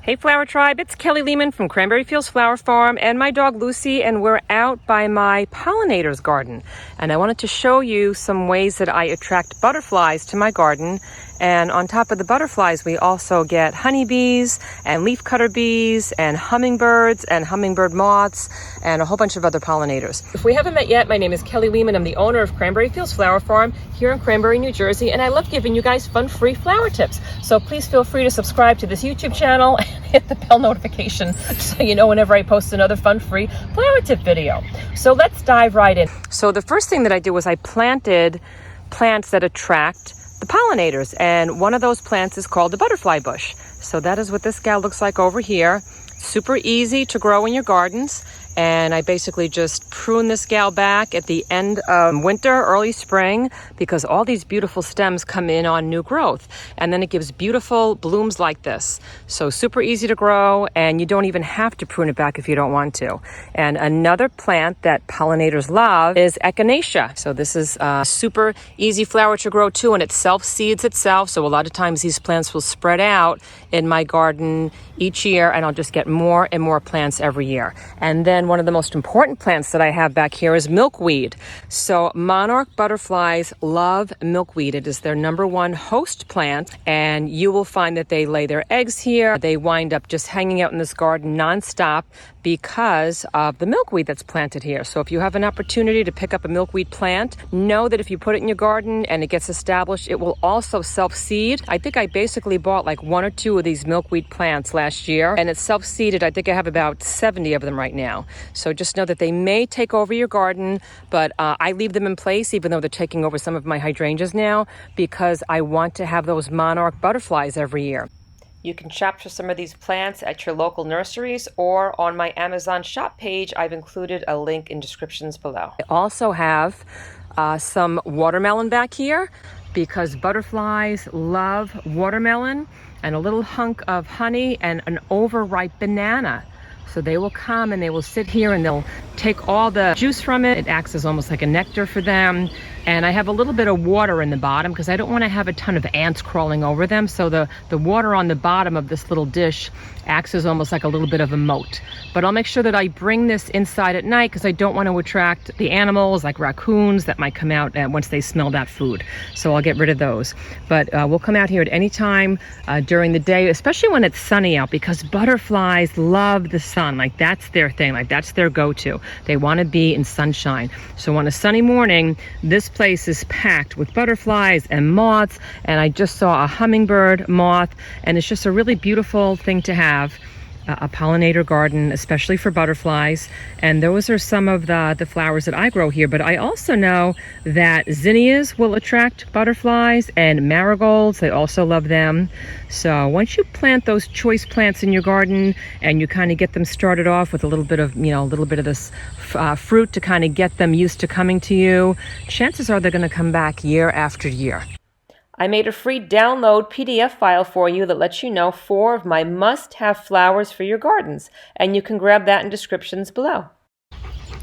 Hey Flower Tribe, it's Kelly Lehman from Cranberry Fields Flower Farm and my dog Lucy, and we're out by my pollinators garden. And I wanted to show you some ways that I attract butterflies to my garden. And on top of the butterflies, we also get honeybees and leafcutter bees and hummingbirds and hummingbird moths and a whole bunch of other pollinators. If we haven't met yet, my name is Kelly Lehman. I'm the owner of Cranberry Fields Flower Farm here in Cranberry, New Jersey, and I love giving you guys fun, free flower tips. So please feel free to subscribe to this YouTube channel and hit the bell notification so you know whenever I post another fun, free flower tip video. So let's dive right in. So the first thing that I did was I planted plants that attract the pollinators, and one of those plants is called the butterfly bush. So that is what this gal looks like over here. Super easy to grow in your gardens, and I basically just prune this gal back at the end of winter, early spring, because all these beautiful stems come in on new growth, and then it gives beautiful blooms like this. So super easy to grow, and you don't even have to prune it back if you don't want to. And another plant that pollinators love is echinacea. So this is a super easy flower to grow too, and it self-seeds itself. So a lot of times these plants will spread out in my garden each year, and I'll just get more and more plants every year. And then one of the most important plants that I have back here is milkweed. So monarch butterflies love milkweed. It is their #1 host plant, and you will find that they lay their eggs here. They wind up just hanging out in this garden nonstop because of the milkweed that's planted here. So if you have an opportunity to pick up a milkweed plant, know that if you put it in your garden and it gets established, it will also self-seed. I think I basically bought like 1 or 2 of these milkweed plants last year, and it's self-seeded. I think I have about 70 of them right now. So just know that they may take over your garden, but I leave them in place even though they're taking over some of my hydrangeas now, because I want to have those monarch butterflies every year. You can shop for some of these plants at your local nurseries or on my Amazon shop page. I've included a link in descriptions below. I also have some watermelon back here because butterflies love watermelon, and a little hunk of honey and an overripe banana. So they will come and they will sit here and they'll take all the juice from it. It acts as almost like a nectar for them. And I have a little bit of water in the bottom because I don't want to have a ton of ants crawling over them. So the water on the bottom of this little dish acts as almost like a little bit of a moat. But I'll make sure that I bring this inside at night because I don't want to attract the animals like raccoons that might come out once they smell that food. So I'll get rid of those. But we'll come out here at any time during the day, especially when it's sunny out, because butterflies love the sun. Like that's their thing. Like that's their go-to. They want to be in sunshine. So on a sunny morning, this place is packed with butterflies and moths, and I just saw a hummingbird moth, and it's just a really beautiful thing to have a pollinator garden, especially for butterflies. And those are some of the flowers that I grow here. But I also know that zinnias will attract butterflies, and marigolds, they also love them. So once you plant those choice plants in your garden and you kind of get them started off with a little bit of, this fruit to kind of get them used to coming to you, chances are they're going to come back year after year. I made a free download PDF file for you that lets you know 4 of my must-have flowers for your gardens, and you can grab that in descriptions below.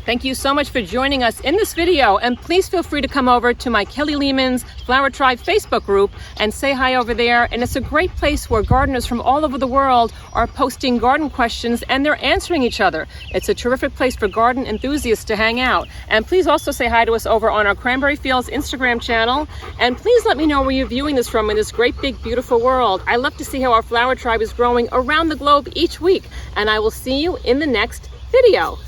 Thank you so much for joining us in this video, and please feel free to come over to my Kelly Lehman's Flower Tribe Facebook group and say hi over there. And it's a great place where gardeners from all over the world are posting garden questions and they're answering each other. It's a terrific place for garden enthusiasts to hang out. And please also say hi to us over on our Cranberry Fields Instagram channel. And please let me know where you're viewing this from in this great, big, beautiful world. I love to see how our flower tribe is growing around the globe each week. And I will see you in the next video.